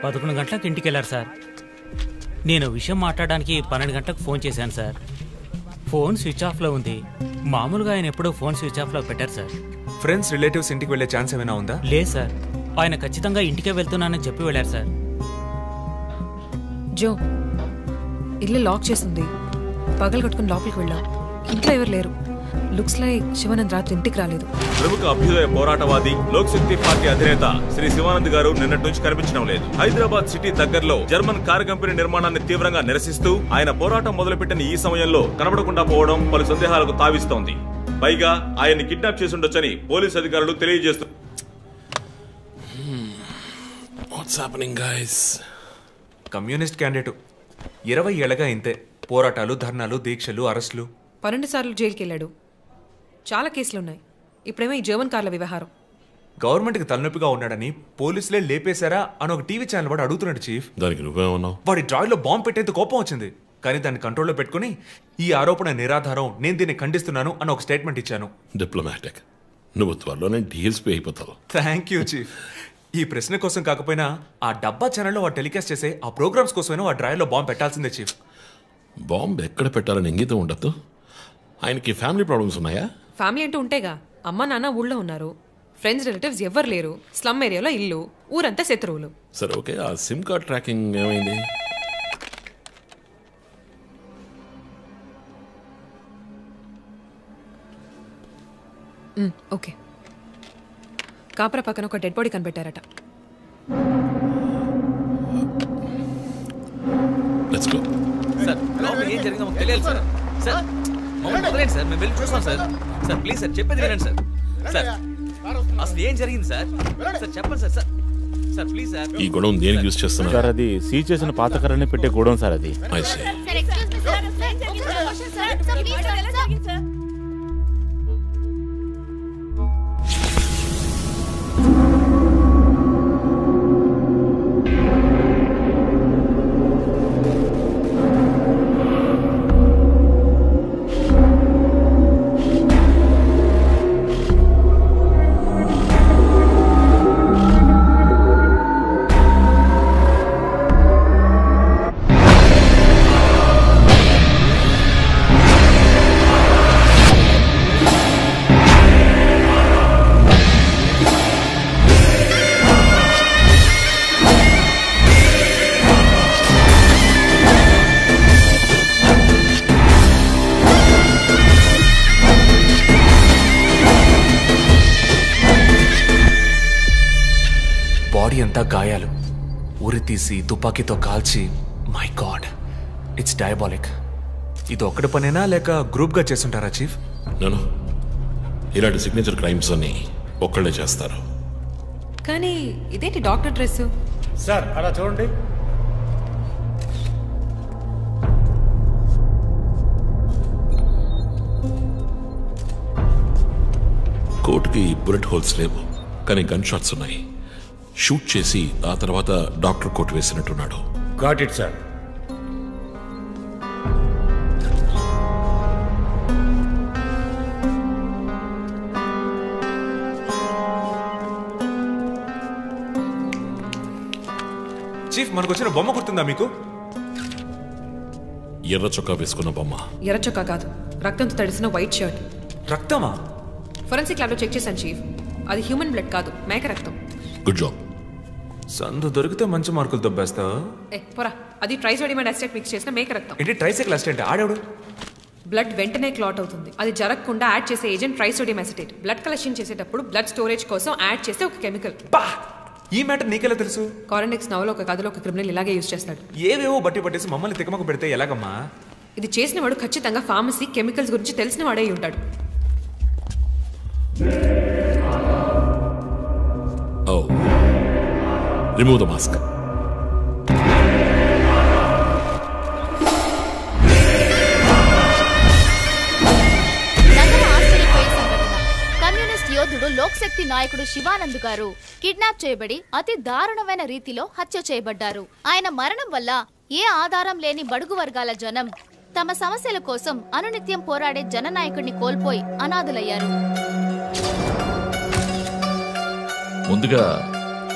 11 గంటలకు ఇంటికి వెళ్ళారు సార్. నేను విషయం మాట్లాడడానికి 12 గంటలకు ఫోన్ చేశాను సార్. ఫోన్ స్విచ్ ఆఫ్లో ఉంది. మామూలుగా ఆయన ఎప్పుడూ ఫోన్ స్విచ్ ఆఫ్లో పెట్టారు సార్. ఫ్రెండ్స్ రిలేటివ్స్ ఇంటికి వెళ్ళే ఛాన్స్ ఏమైనా ఉందా? లేదు సార్, ఆయన ఖచ్చితంగా ఇంటికే వెళ్తున్నానని చెప్పి వెళ్ళారు సార్. జో, ఇల్లు లాక్ చేసింది. పగలు కట్టుకుని లోపలికి వెళ్ళాం. ఇంట్లో ఎవరు లేరు. లుక్స్ లైక్ శివానంద్ రాత్రి ఇంటికి రాలేదు. ప్రముఖ అభ్యుదయ పోరాటవాది లోక్ శక్తి పార్టీ అధినేత శ్రీ శివానంద్ గారు నిన్నటి నుంచి కనిపించడం లేదు. హైదరాబాద్ సిటీ దగ్గరలో జర్మన్ కారు కంపెనీ నిర్మాణాన్ని తీవ్రంగా నిరసిస్తూ ఆయన పోరాటం మొదలుపెట్టిన ఈ సమయంలో కనబడకుండా పోవడం పలు సందేహాలకు తావిస్తోంది. పైగా ఆయన్ని కిడ్నాప్ చేసి ఉండొచ్చని పోలీసు అధికారులు తెలియజేస్తున్నారు. కమ్యూనిస్ట్ క్యాండిడేట్ 20 ఏళ్లగా ఇంతే. పోరాటాలు, ధర్నాలు, దీక్షలు, అరెస్టులు. 12 సార్లు జైలుకి వెళ్ళాడు. చాలా కేసులున్నాయి. ఇప్పుడేమో ఈ జర్మన్ కార్ల వ్యవహారం. గవర్నమెంట్కి తలనొప్పిగా ఉన్నాడని పోలీసులే లేపేశారా అని ఒక టీవీ ఛానల్ వాడు అడుగుతున్నాడు చీఫ్. దానికి నువ్వేమన్నావు? వాడి డ్రాయిలో బాంబు పెట్టేందుకు కోపం వచ్చింది, కానీ దాన్ని కంట్రోల్లో పెట్టుకుని ఈ ఆరోపణ నిరాధారం, నేను దీన్ని ఖండిస్తున్నాను అని ఒక స్టేట్మెంట్ ఇచ్చాను. డిప్లొమాటిక్. నువ్వు త్వరలోనే డీఎల్స్పీ అయిపోతావు. Thank you chief. ఈ ప్రశ్న కోసం కాకపోయినా ఆ డబ్బా ఛానల్లో వాడు టెలికాస్ట్ చేసే ఆ ప్రోగ్రామ్స్ కోసమైనా ఆ డ్రాయిలో బాంబు పెట్టాల్సిందే చీఫ్. బాంబు ఎక్కడ పెట్టాలని ఇంగితం ఉండద్దు. ఆయనకి ఫ్యామిలీ ప్రాబ్లమ్స్ ఉన్నాయా? ఫ్యామిలీ అంటూ ఉంటేగా. అమ్మ నాన్న ఊళ్ళో ఉన్నారు. ఫ్రెండ్స్ రిలేటివ్స్ ఎవ్వరు లేరు. స్లమ్ ఏరియాలో ఇల్లు, ఊరంతా శత్రువులు. సరే ఓకే, ఆ సిమ్ కార్డ్ ట్రాకింగ్ ఏమైంది? ఓకే. కాపరా పక్కన ఒక డెడ్ బాడీ కనిపెట్టారట. Let's go. సార్, లోపల ఏం జరిగిందో మాకు తెలియాలి సార్. సార్, మమ్మల్ని వదిలేండి సార్, మేము వెళ్ళి చూస్తాం సార్. సార్ ప్లీజ్ సార్, చెప్పేది వినండి సార్. సార్ అసలు ఏం జరిగింది సార్? సార్ చెప్పండి sir. Sir sir please sir. ఈ గొడవ దేనికి యూజ్ చేస్తున్నారు సార్? అది సీజ్ చేసిన పాత కర్రని పెట్టే గొడవ సార్. అది బాడీ అంతా గాయాలు, ఉరి తీసి తుపాకీతో కాల్చి. My God, it's diabolic. ఇది ఒక్కడి పనేనా లేక గ్రూప్గా చేస్తుంటారా చీఫ్? నేను ఇలాంటి సిగ్నేచర్ క్రైమ్స్ అన్ని ఒక్కళ్ళే చేస్తారు. కానీ ఇదేంటి డాక్టర్ డ్రెస్? సార్ అలా చూడండి. కోట్కి బుల్లెట్ హోల్స్ లేవు, కానీ గన్ షాట్స్ ఉన్నాయి. షూట్ చేసి ఆ తర్వాత డాక్టర్ కోట్ వేసినట్టున్నాడు. Got it sir. చీఫ్, మనకు వచ్చిన బొమ్మ గుర్తుందా మీకు? ఎర్ర చొక్కా వేసుకున్న బొమ్మ. ఎర్ర చొక్కా కాదు, రక్తంతో తడిసిన వైట్ షర్ట్. రక్తమా? ఫోరెన్సిక్ ల్యాబ్లో చెక్ చేశాను చీఫ్. అది హ్యూమన్ బ్లడ్ కాదు, మేక రక్తం. Good job. సందు దొరికితే మంచి మార్కులు దొబ్బేస్తా. పోరా, అది ట్రైసోడియం అసిటేట్ మిక్స్ చేసిన మేక రక్తం. ఏంటి ట్రైసైకిల్ అసిటేట్? ఆడేవాడు? బ్లడ్ వెంటనే క్లాట్ అవుతుంది. అది జరగకుండా యాడ్ చేసే agent trisodium acetate. Blood collection చేసేటప్పుడు బ్లడ్ స్టోరేజ్ కోసం యాడ్ చేసే ఒక కెమికల్. ఈ మ్యాటర్ నీకెలా తెలుసు? కారెండెక్స్ నవలో ఒక కథలో ఒక క్రిమినల్ ఇలాగే యూజ్ చేస్తాడు. ఏవేవో బట్టి పట్టేసి మమ్మల్ని తికమక పెడితే ఎలాగమ్మా? ఇది చేసిన వాడు ఖచ్చితంగా ఫార్మసీ, కెమికల్స్ గురించి తెలిసిన వాడే ఉంటాడు. Oh. Remove the mask. Communist యోధుడు లోక్ శక్తి నాయకుడు శివానంద్ గారు కిడ్నాప్ చేయబడి అతి దారుణమైన రీతిలో హత్య చేయబడ్డారు. ఆయన మరణం వల్ల ఏ ఆధారం లేని బడుగు వర్గాల జనం తమ సమస్యల కోసం అనునిత్యం పోరాడే జననాయకుడిని కోల్పోయి అనాథులయ్యారు. ముందుగా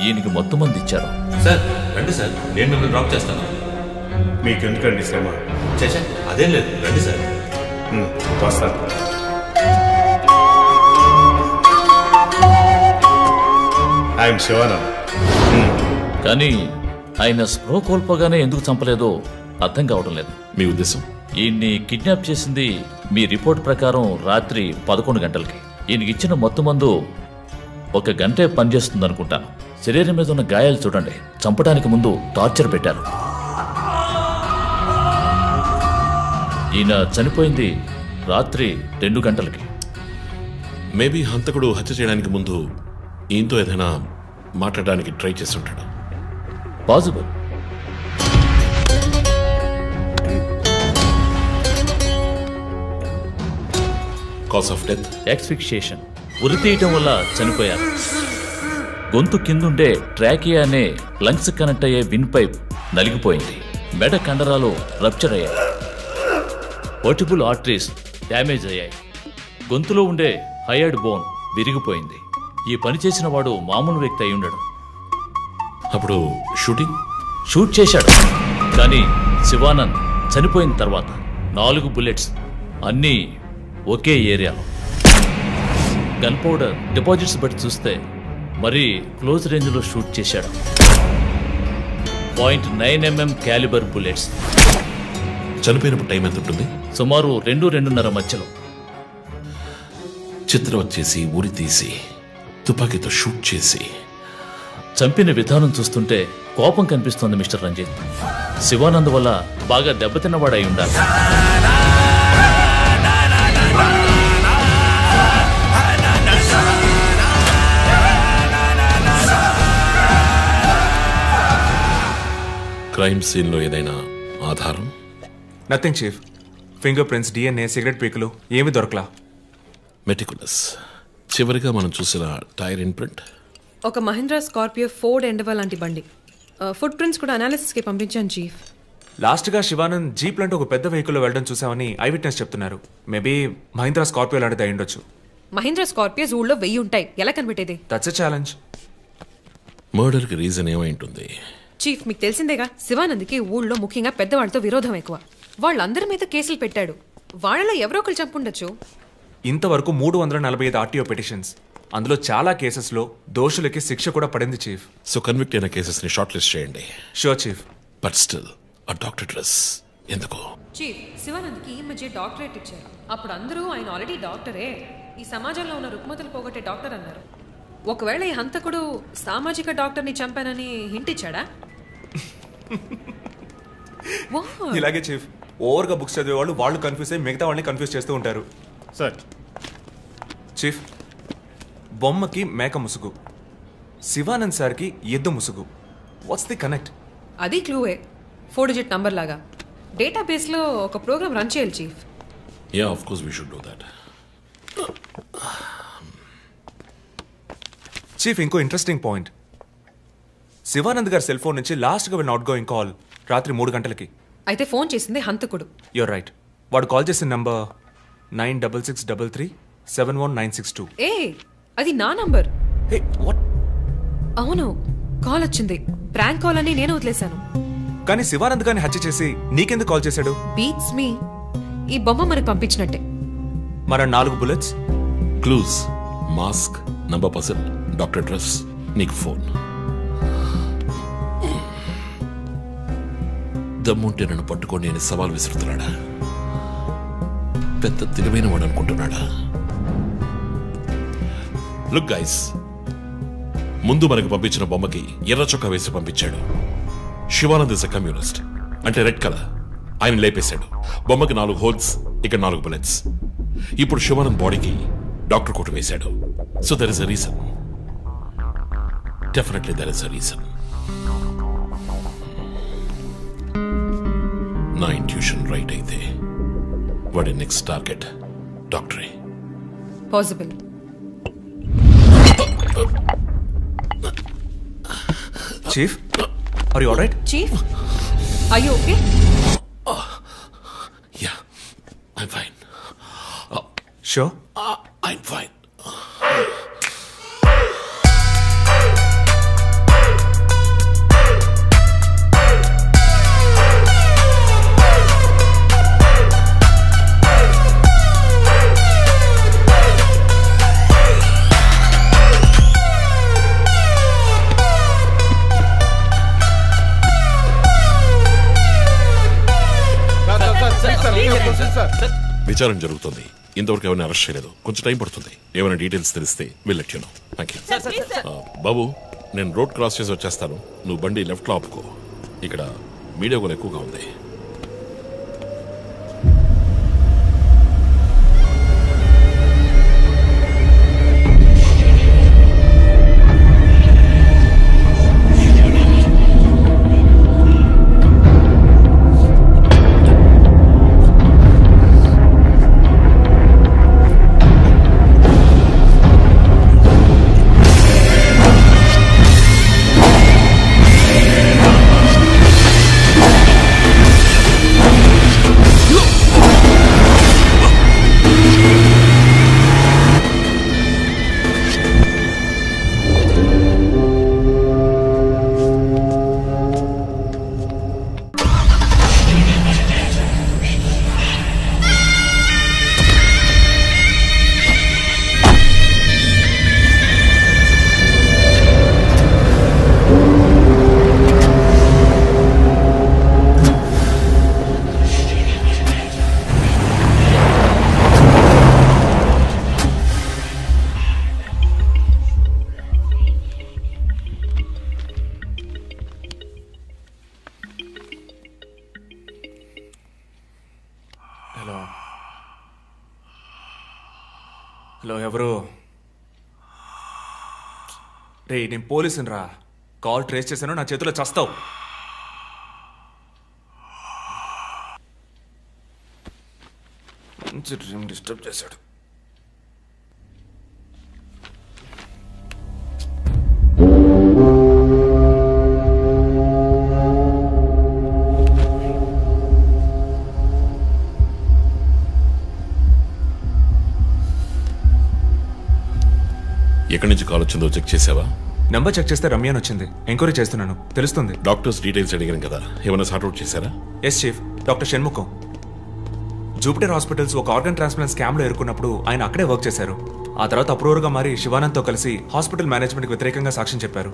ఈయనకి మొత్తం మంది ఇచ్చారు. సార్ రండి సార్, నేను మిమ్మల్ని డ్రాప్ చేస్తాను. మీకు ఎందుకండి శ్రమ? చేసా అదేం లేదు, రండి సార్. వస్తాను. ఐఎమ్ శివానంద్. కానీ ఆయన స్పృహ కోల్పోగానే ఎందుకు చంపలేదో అర్థం కావడం లేదు. మీ ఉద్దేశం? ఈయన్ని కిడ్నాప్ చేసింది మీ రిపోర్ట్ ప్రకారం రాత్రి 11 గంటలకి. ఈయనకి ఇచ్చిన మొత్తం మందు 1 గంటే పనిచేస్తుంది అనుకుంటాను. శరీరం మీద ఉన్న గాయాలు చూడండి, చంపడానికి ముందు టార్చర్ పెట్టారు. ఈయన చనిపోయింది రాత్రి 2 గంటలకి. మేబీ హంతకుడు హత్య చేయడానికి ముందు ఈయనతో ఏదైనా మాట్లాడడానికి ట్రై చేసి ఉంటాడు. Possible. Cause of death asphyxiation, ఉరి తీయటం వల్ల చనిపోయారు. గొంతు కిందుండే ట్రాకియా అనే లంగ్స్ కనెక్ట్ అయ్యే విన్ పైప్ నలిగిపోయింది. మెడ కండరాలు రప్చర్ అయ్యాయి. వర్టిబుల్ ఆర్టరీస్ డ్యామేజ్ అయ్యాయి. గొంతులో ఉండే హైయర్డ్ బోన్ విరిగిపోయింది. ఈ పని చేసిన వాడు మామూలు వ్యక్తి అయి ఉండడు. అప్పుడు షూట్ చేశాడు. కానీ శివానంద్ చనిపోయిన తర్వాత 4 బుల్లెట్స్, అన్నీ ఒకే ఏరియాలో. గన్ పౌడర్ డిపాజిట్స్ బట్టి చూస్తే మరీ క్లోజ్ రేంజ్లో షూట్ చేశాడు. .9mm calibre bullets. చనిపోయినప్పుడు టైం ఎంత ఉంటుంది? సుమారు 2-2:30 మధ్యలో. చిత్రవత్ చేసి, ఉరి తీసి, తుపాకీతో షూట్ చేసి చంపిన విధానం చూస్తుంటే కోపం కనిపిస్తోంది మిస్టర్ రంజిత్. శివానంద్ వల్ల బాగా దెబ్బతిన్నవాడై ఉండాలి. క్రైమ్ సీన్ లో ఏదైనా ఆధారం? Nothing chief. Fingerprints, DNA, cigarette పీకులు ఏమి దొరకలా. మెటికులస్. చివరిగా మనం చూసిన టైర్ ఇంప్రింట్ ఒక మహీంద్రా స్కార్పియో ఫోర్డ్ ఎండవా లాంటి బండి. ఫుట్ ప్రింట్స్ కూడా అనాలిసిస్కి పంపించాను చీఫ్. లాస్ట్గా శివానంద్ జీప్ లాంటి ఒక పెద్ద వెహికల్లో వెళ్ళడం చూసామని ఐ విట్నెస్ చెప్తున్నారు. మేబీ మహీంద్రా స్కార్పియో లాంటిది అయి ఉండొచ్చు. మహీంద్రా స్కార్పియోస్ ఊళ్ళో 1000 ఉంటాయి, ఎలా కనిపెట్టేది? That's a challenge. మర్డర్కి రీజన్ ఏమై ఉంటుంది? చీఫ్, మీకు తెలిసిందేగా, శివానంద్కి ఊళ్ళో ముఖ్యంగా పెద్దవాళ్ళతో విరోధం ఎక్కువ. వాళ్ళందరి మీద కేసులు పెట్టాడు. వాళ్ళలో ఎవరో ఒకరు చంపుండొచ్చు. ఇంతవరకు 345 ఆర్టీఓ పిటిషన్స్, అందులో చాలా కేసెస్లో దోషులకి శిక్ష కూడా పడింది చీఫ్. సో కన్విక్ట్ అయిన కేసెస్ ని షార్ట్ లిస్ట్ చేయండి. Sure chief. బట్ స్టిల్ ఆ డాక్టర్ డ్రెస్ ఎందుకు? చీఫ్, శివానంద్కి ఈ మధ్య డాక్టరేట్ ఇచ్చారు. అప్పుడు అందరూ ఆయన ఆల్రెడీ డాక్టరే, ఈ సమాజంలో ఉన్న రుగ్మతలు పోగొట్టే డాక్టర్ అన్నారు. ఒకవేళ ఈ హంతకుడు సామాజిక డాక్టర్ని చంపానని హింట్ ఇచ్చాడా? ఇలాగే చీఫ్, ఓవర్గా బుక్స్ చదివే వాళ్ళు కన్ఫ్యూజ్ అయ్యి మిగతా వాళ్ళని కన్ఫ్యూజ్ చేస్తూ ఉంటారు. సార్ చీఫ్, బొమ్మకి మేక ముసుగు, శివానంద్ సార్కి ఎద్దు ముసుగు. What's the connect? అది క్లూవే, 4 డిజిట్ నంబర్ లాగా. డేటాబేస్లో ఒక ప్రోగ్రామ్ రన్ చేయాలి chief. Yeah, of course we should do that. Chief, ఇంకో ఇంట్రెస్టింగ్ పాయింట్. శివానంద్ గారి సెల్ ఫోన్ నుంచి లాస్ట్గా వెళ్ళిన అవుట్ గోయింగ్ కాల్ రాత్రి 3 గంటలకి. అయితే ఫోన్ చేసింది హంతకుడు. You're right. వాడు కాల్ చేసిన నంబర్ 9663371962. ఏ, అది నా నంబర్. Hey, what? అవును, కాల్ వచ్చింది. ప్రాంక్ కాల్ అని నేను వదిలేశాను. కానీ శివానంద్ గారిని హత్య చేసి నీకెందుకు కాల్ చేశాడు? బీట్స్ మీ. ఈ బొమ్మ మనకు పంపించినట్టే. మన 4 bullets, clues, mask, number person, doctor dress, నీకు ఫోన్. దమ్ముంటే నన్ను పట్టుకొని నేను సవాల్ విసురుతున్నాడా? పెద్ద తెలివైన వాడు అనుకుంటున్నాడా? లుక్ గైస్, ముందు మనకు పంపించిన బొమ్మకి ఎర్ర చొక్కా వేసి పంపించాడు. శివానంద్ ఇస్ అ కమ్యూనిస్ట్, అంటే రెడ్ కలర్. ఆయన లేపేశాడు. బొమ్మకి 4 హోల్స్, ఇక్కడ 4 బుల్లెట్స్. ఇప్పుడు శివానంద్ బాడీకి డాక్టర్ కోట్ వేశాడు. So there is a reason. Definitely there is a reason. నా ఇంట్యూషన్ రైట్ అయితే వాడి నెక్స్ట్ టార్గెట్ డాక్టరే. Possible. Chief, are you alright? Chief, are you okay? Yeah, I'm fine. Sure? I'm fine. విచారణ జరుగుతుంది. ఇంతవరకు ఎవరిని arrest చేయలేదు. కొంచెం టైం పడుతుంది. ఏమైనా డీటెయిల్స్ తెలిస్తే will let you know. Thank you. బాబు, నేను రోడ్ క్రాస్ చేసి వచ్చేస్తాను. నువ్వు బండి లెఫ్ట్లో ఆపుకో. ఇక్కడ మీడియా కూడా ఎక్కువగా ఉంది. హలో, ఎవరు? రే, నేను పోలీసుని రా. కాల్ ట్రేస్ చేశాను, నా చేతిలో చస్తావు. మంచి డ్రీమ్ డిస్టర్బ్ చేశాడు. ఎక్కడి నుంచి కాల్ వచ్చిందో చెక్ చేసావా? నెంబర్ చెక్ చేస్తే రమ్య అని వచ్చింది. ఎంక్వైరీ చేస్తున్నాను, తెలుస్తుంది. డాక్టర్స్ డీటెయిల్స్ అడిగాను కదా, ఏమైనా సార్ట్అవుట్ చేశారా? Yes chief, doctor Shanmukham. Jupiter hospitals ఒక ఆర్గన్ ట్రాన్స్ప్లాంట్ స్కామ్లో ఎరుకున్నప్పుడు ఆయన అక్కడే వర్క్ చేశారు. ఆ తర్వాత అప్రూవర్గా మారి శివానంద్తో కలిసి హాస్పిటల్ మేనేజ్మెంట్కి వ్యతిరేకంగా సాక్ష్యం చెప్పారు.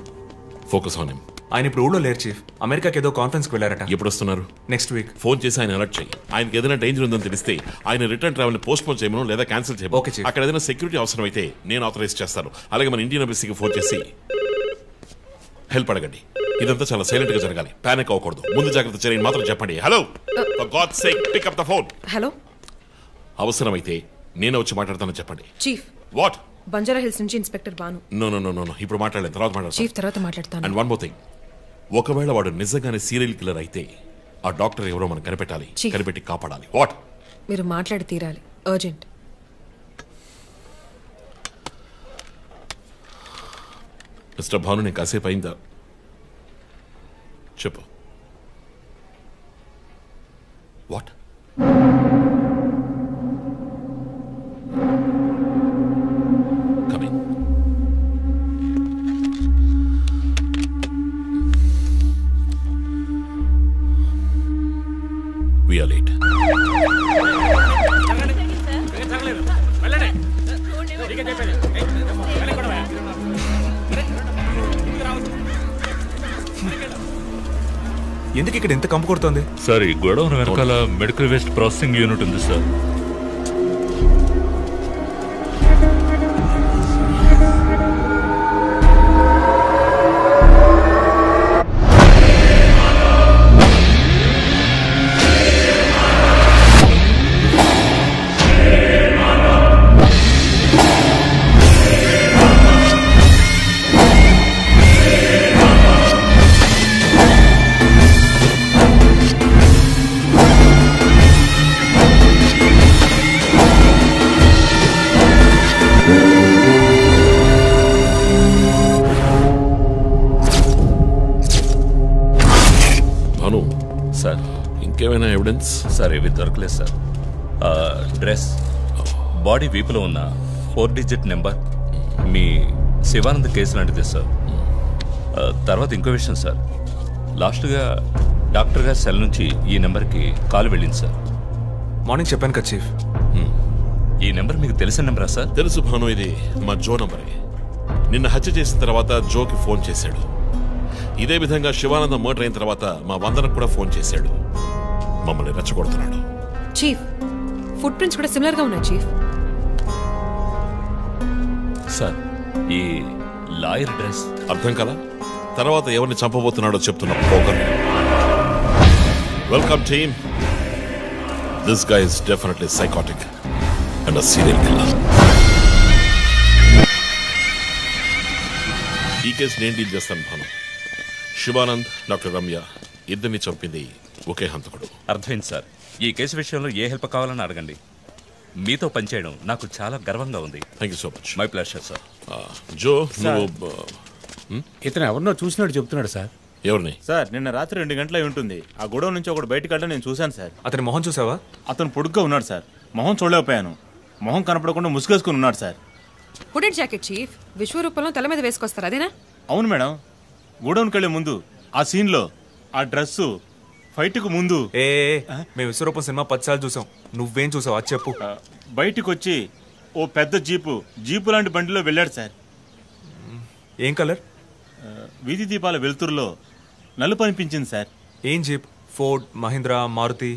Focus on him. ఆయన ఇప్పుడు ఊళ్ళో లేరు చీఫ్. అమెరికాకి ఏదో కాన్ఫరెన్స్కి వెళ్ళారట. ఎప్పుడు వస్తున్నారు? Next week. ఫోన్ చేసి ఆయన అలర్ట్ చేయి. ఆయనకి ఏదైనా డేంజర్ ఉందని తెలిస్తే ఆయన రిటర్న్ ట్రావెల్ పోస్ట్ పోన్ చేయమను లేదా క్యాన్సిల్ చేయమను. Okay chief. అక్కడ ఏదైనా సెక్యూరిటీ అవసరం అయితే నేను ఆథరైజ్ చేస్తాను. అలాగే మన ఇండియన్ ఎంబసీకి ఫోన్ చేసి హెల్ప్ అడగండి. ఇదంతా చాలా సైలెంట్ గా జరగాలి. పానిక్ అవ్వకూడదు. ముందు జాగ్రత్త చర్యని మాత్రం చెప్పండి. Hello, for God's sake pick up the phone. Hello, అవసరమైతే నేను వచ్చి మాట్లాడతానని చెప్పండి. చీఫ్. వాట్? బంజారా హిల్స్ నుంచి inspector Bhanu. No no no no, ఇప్పుడు మాట్లాడలేదు, తర్వాత మాట్లాడతాను. చీఫ్, తర్వాత మాట్లాడతాను. అండ్ వన్ మోర్ థింగ్, ఒకవేళ వాడు నిజంగానే సీరియల్ కిల్లర్ అయితే ఆ డాక్టర్ ఎవరో మనం కనిపెట్టాలి, కనిపెట్టి కాపాడాలి. వాట్? మీరు మాట్లాడి తీరాలి, అర్జెంట్. మిస్టర్ భాను, నేను కాసేపు అయిందా? చెప్పు. What? Coming. We are late. ఎందుకు ఇక్కడ ఎంత కంపు కొడుతోంది? సార్, ఈ గొడవన వెనకాల మెడికల్ వేస్ట్ ప్రాసెసింగ్ యూనిట్ ఉంది సార్. ఇంకేమైనా ఎవిడెన్స్? సార్, ఇవి దొరకలేదు సార్. డ్రెస్, బాడీ వీపులో ఉన్న 4 డిజిట్ నెంబర్ మీ శివానంద్ కేసు లాంటిదే సార్. తర్వాత ఇంకో విషయం సార్, లాస్ట్గా డాక్టర్ గారి సెల్ నుంచి ఈ నెంబర్కి కాల్ వెళ్ళింది సార్. మార్నింగ్ చెప్పాను కదా చీఫ్. ఈ నెంబర్ మీకు తెలిసిన నెంబరా సార్? తెలుసు భాను, ఇది మా జో నంబరే. నిన్న హత్య చేసిన తర్వాత జోకి ఫోన్ చేశాడు. ఇదే విధంగా శివానందం మర్డర్ అయిన తర్వాత మా వందనకు కూడా ఫోన్ చేశాడు. మమ్మల్ని రెచ్చగొడుతున్నాడు. చీఫ్, ఫుట్ ప్రింట్స్ కూడా సిమిలర్ గా ఉన్నాయి చీఫ్. సార్ ఈ లాయర్ డ్రెస్ అర్థం కదా? తర్వాత ఎవరిని చంపబోతున్నాడో చెప్తున్నా poker. Welcome team. This guy is definitely psychotic and a serial killer. ఈ కేసు నేను డీల్ చేస్తాను భాను. శివానంద్, డాక్టర్ రమ్య ఇద్దరిని చంపింది ఒకే హంతకుడు. అర్థమైంది సార్. ఈ కేసు విషయంలో ఏ హెల్ప్ కావాలని అడగండి. మీతో పనిచేయడం నాకు చాలా గర్వంగా ఉంది. Thank you so much. My pleasure sir. Jo, నువ్వు ఇతను ఎవరినో చూసినట్టు చెప్తున్నాడు సార్. ఎవరిని? సార్ నిన్న రాత్రి 2 గంటల ఉంటుంది. ఆ గొడవ నుంచి ఒకటి బయటకు వెళ్ళడం నేను చూశాను సార్. అతని మొహం చూసావా? అతను పొడుగ్గా ఉన్నాడు సార్. మొహం చూడలేకపోయాను. మొహం కనపడకుండా ముసుగేసుకుని ఉన్నాడు సార్. Hooded jacket chief. విశ్వరూపంలో తల మీద వేసుకొస్తారు అదేనా? అవును మేడం. గోడౌన్కి వెళ్ళే ముందు ఆ సీన్లో ఆ డ్రెస్సు ఫైట్కు ముందు మేము విశ్వరూపం సినిమా 10 సార్లు చూసాం. నువ్వేం చూసావు అది చెప్పు. బయటికి వచ్చి ఓ పెద్ద జీపు లాంటి బండిలో వెళ్ళాడు సార్. ఏం కలర్? వీధి దీపాల వెలుతురులో నలుపు అనిపించింది సార్. ఏం jeep? Ford, Mahindra, Maruti?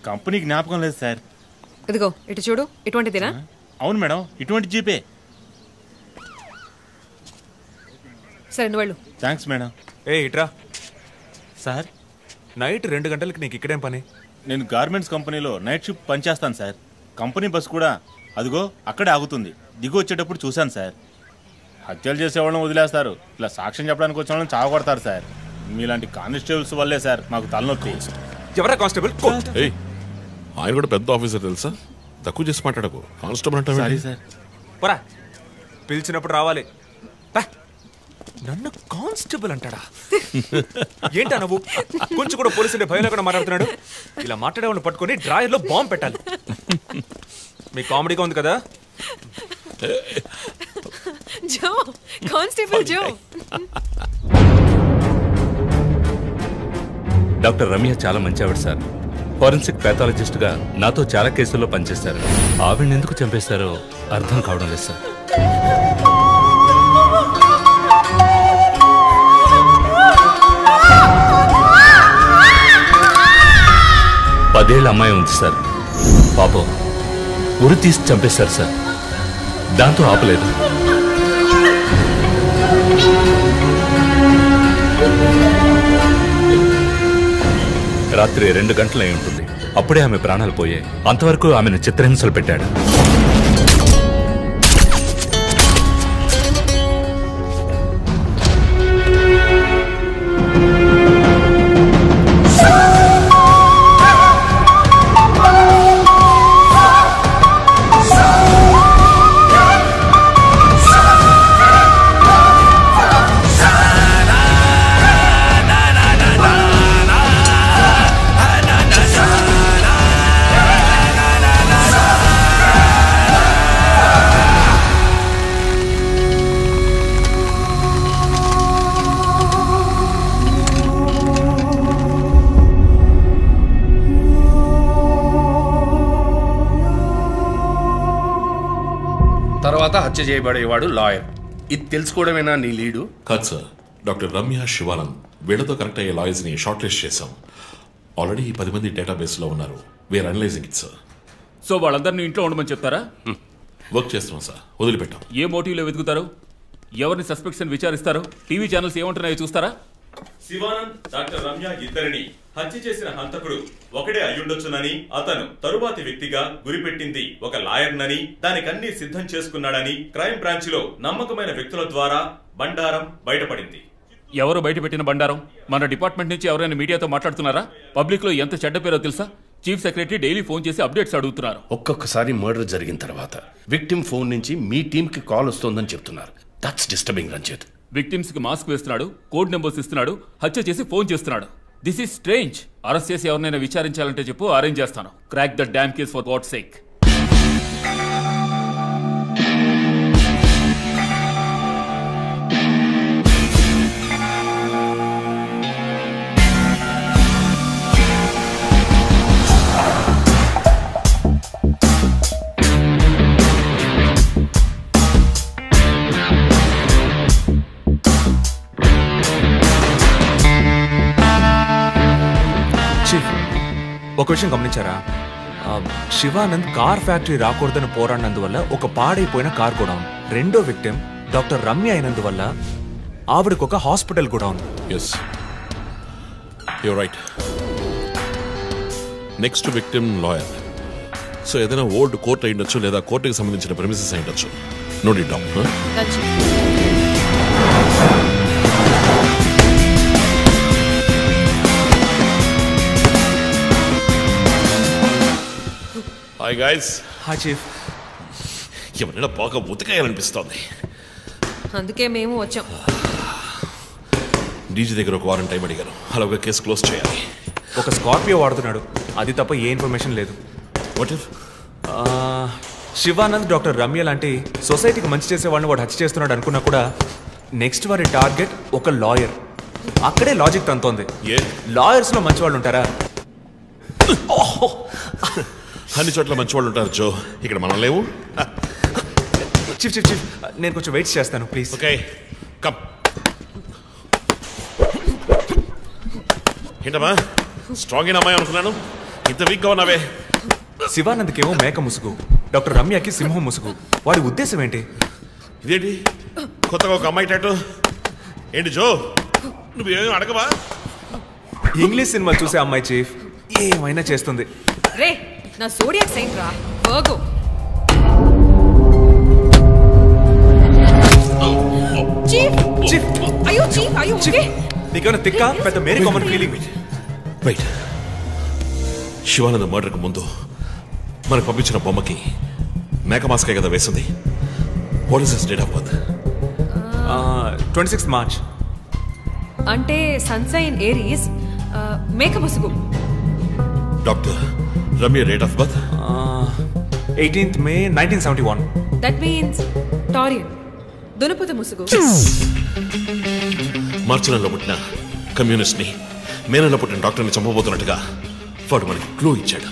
Company జ్ఞాపకం లేదు సార్. ఇదిగో ఇటు చూడు. ఇటువంటిదేనా? అవును మేడం, ఇటువంటి జీపే. సరే నువ్వు వెళ్ళు. Thanks madam. ఇట్రా సార్. నైట్ 2 గంటలకి నీకు ఇక్కడేం పని? నేను గార్మెంట్స్ కంపెనీలో నైట్ షిఫ్ట్ పనిచేస్తాను సార్. కంపెనీ బస్ కూడా అదిగో అక్కడే ఆగుతుంది. దిగు వచ్చేటప్పుడు చూశాను సార్. హత్యలు చేసేవాళ్ళని వదిలేస్తారు, ఇలా సాక్ష్యం చెప్పడానికి వచ్చే వాళ్ళని చావగొడతారు సార్. మీలాంటి కానిస్టేబుల్స్ వల్లే సార్ మాకు తలనొప్పి. ఎవరా కానిస్టేబుల్? ఆయన కూడా పెద్ద ఆఫీసర్ తెలుసా? తక్కువ చేసి మాట్లాడకు. కానిస్టేబుల్ అంటే సార్. పరా, పిలిచినప్పుడు రావాలి. నన్ను కానిస్టేబుల్ అంటాడా? ఏంటా నువ్వు? కొంచెం కూడా పోలీసులు భయం లేకుండా మాట్లాడుతున్నాడు. ఇలా మాట్లాడేవాళ్ళని పట్టుకొని డ్రాయర్లో బాంబు పెట్టాలి. మీ కామెడీగా ఉంది కదా? జో, కానిస్టేబుల్ జో. డాక్టర్ రమ్య చాలా మంచి ఆవిడ సార్. ఫోరెన్సిక్ ప్యాథాలజిస్ట్ గా నాతో చాలా కేసుల్లో పనిచేస్తారు. ఆవిడని ఎందుకు చంపేస్తారో అర్థం కావడం లేదు సార్. పదేళ్ళ అమ్మాయి ఉంది సార్. పాపం ఉరి తీసి చంపేశారు సార్. దాంతో ఆపలేదు. రాత్రి 2 గంటలై ఉంటుంది. అప్పుడే ఆమె ప్రాణాలు పోయాయి. అంతవరకు ఆమెను చిత్రహింసలు పెట్టాడు. తర్వాత హత్య చేయబడేవాడు లాయర్. ఇది తెలుసుకోవడమేనా నీ లీడు? కాదు సార్. డాక్టర్ రమ్య, శివానంద్ వీళ్ళతో కనెక్ట్ అయ్యే లాయర్స్ ని షార్ట్ లిస్ట్ చేశాం. ఆల్రెడీ 10 మంది డేటాబేస్ లో ఉన్నారు. We're analysing it sir. So వాళ్ళందరినీ ఇంట్లో ఉండమని చెప్తారా? వర్క్ చేస్తున్నాం సార్. వదిలిపెట్టాం. ఏ మోటివ్లో వెతుకుతారు? ఎవరిని సస్పెక్ట్స్ అని విచారిస్తారు? టీవీ ఛానల్స్ ఏమంటున్నాయో చూస్తారా? శివానంద్, డాక్టర్ రమ్య ఇద్దరిని హత్య చేసిన హంతకుడు ఒకడే అయ్యుండొచ్చునని, అతను తరువాతి వ్యక్తిగా గురిపెట్టింది ఒక లాయర్నని, దానికన్నీ సిద్ధం చేసుకున్నాడని క్రైమ్ బ్రాంచ్ లో నమ్మకమైన వ్యక్తుల ద్వారా బండారం బయటపడింది. ఎవరు బయటపెట్టిన బండారం? మన డిపార్ట్మెంట్ నుంచి ఎవరైనా మీడియాతో మాట్లాడుతున్నారా? పబ్లిక్ లో ఎంత చెడ్డ పేరో తెలుసా? చీఫ్ సెక్రటరీ డైలీ ఫోన్ చేసి అప్డేట్స్ అడుగుతున్నారు. ఒక్కొక్కసారి మర్డర్ జరిగిన తర్వాత విక్టిమ్ ఫోన్ నుంచి మీ టీమ్ కి కాల్ వస్తోందని చెప్తున్నారు. That's disturbing Ranjit. విక్టిమ్స్ కి మాస్క్ వేస్తున్నాడు, కోడ్ నెంబర్స్ ఇస్తున్నాడు, హత్య చేసి ఫోన్ చేస్తున్నాడు. This is strange. అరెస్ట్ చేసి ఎవరినైనా విచారించాలంటే చెప్పు, అరేంజ్ చేస్తాను. Crack the damn case for God's sake. ఒక విషయం గమనించారా? శివానంద్ కార్ ఫ్యాక్టరీ రాకూడదని పోరాడినందువల్ల ఒక పాడైపోయిన కార్ కూడా ఉంది. రెండో విక్టిమ్ డాక్టర్ రమ్య అయినందువల్ల ఆవిడకు ఒక హాస్పిటల్ కూడా ఉంది. Yes you right. Next victim lawyer. So ఏదైనా ఓల్డ్ కోర్ట్ అయి ఉండొచ్చు లేదా కోర్టుకి సంబంధించిన ప్రెమిసెస్ అయి ఉండొచ్చు. Note it down. Hi guys. Hi chief. ఎవరైనా బాగా ఉతకాయాలనిపిస్తోంది. అందుకే మేము వచ్చాం. డీజీ దగ్గర ఒక వారం టైం అడిగాను. అలాగే కేసు క్లోజ్ చేయాలి. ఒక స్కార్పియో వాడుతున్నాడు, అది తప్ప ఏ ఇన్ఫర్మేషన్ లేదు. What if Shivanand doctor Ramya లాంటి సొసైటీకి మంచి చేసే వాళ్ళని వాడు హత్య చేస్తున్నాడు అనుకున్నా కూడా నెక్స్ట్ వారి టార్గెట్ ఒక లాయర్. అక్కడే లాజిక్ తంతోంది. లాయర్స్ లో మంచి వాళ్ళు ఉంటారా? అన్ని చోట్ల మంచి వాళ్ళు ఉంటారు జో, ఇక్కడ మనం లేవు. చీఫ్ చీఫ్ చీఫ్ నేను కొంచెం వెయిట్ చేస్తాను ప్లీజ్. Okay come. ఏంటమ్మా స్ట్రాంగ్ అయిన అమ్మాయి అనుకున్నాను, ఇంత వీక్గా ఉన్నావే. శివానంద్కేమో మేక ముసుగు, డాక్టర్ రమ్యకి సింహం ముసుగు. వాడి ఉద్దేశం ఏంటి? ఇదేంటి కొత్తగా ఒక అమ్మాయి టాటూ ఏంటి జో? నువ్వేమీ అడగవా? ఇంగ్లీష్ సినిమా చూసే అమ్మాయి చీఫ్, ఏమైనా చేస్తుంది. రే నా జోడియాక్ సైన్ రా వర్గో. చీఫ్ చీఫ్ అయ్యో చీఫ్ అయ్యో ఓకే. నీకేమైనా తిక్క పెద్ద మేరీ కామన్ ఫీలింగ్? వెయిట్. శివానంద మర్డర్కు ముందు మనకు పంపించిన బొమ్మకి మేక మాస్కే కదా వేసింది. What is his date of birth? 26 March. అంటే సన్సైన్ ఏరీస్, మేక ముసుగు. Doctor Ramya date of birth 18th May 1971. That means Taurean, దునపత ముసుగు. మార్చి నెలలో పుట్టిన కమ్యూనిస్ట్ ని మే నెలలో పుట్టిన డాక్టర్ని చంపబోతున్నట్టుగా వాడు మనకి క్లూ ఇచ్చాడు.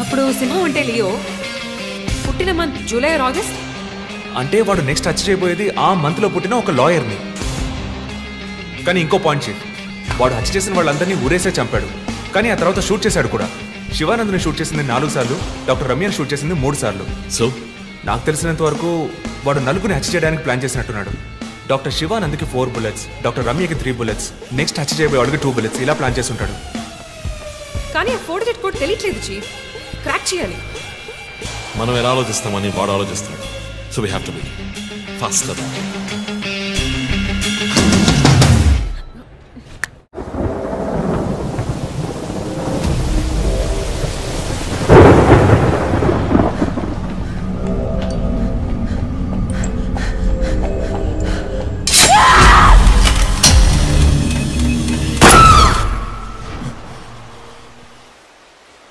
అప్పుడు సింహం అంటే లియో, పుట్టిన మంత్ జూలై ఆర్ ఆగస్ట్. అంటే వాడు నెక్స్ట్ హత్య చేయబోయేది ఆ మంత్ లో పుట్టిన ఒక లాయర్ని. కానీ ఇంకో పాయింట్ చీఫ్, వాడు హత్య చేసిన వాళ్ళందరినీ ఊరేసే చంపాడు, కానీ ఆ తర్వాత షూట్ చేశాడు కూడా. శివానంద్ని షూట్ చేసింది 4 సార్లు, డాక్టర్ రమ్యని షూట్ చేసింది 3 సార్లు. సో నాకు తెలిసినంత వరకు వాడు నలుగురిని హత్య చేయడానికి ప్లాన్ చేసినట్టున్నాడు. డాక్టర్ శివానంద్కి 4 bullets, డాక్టర్ రమ్యకి 3 bullets, నెక్స్ట్ హత్య చేయబోయే వాడికి 2 bullets, ఇలా ప్లాన్ చేసి ఉంటాడు. కానీ ఆ 4 digit కోడ్ తెలియట్లేదు చీఫ్, క్రాక్ చేయాలి. మనం ఎలా ఆలోచిస్తామని వాడు ఆలోచిస్తున్నాడు. So we have to be fast కదా.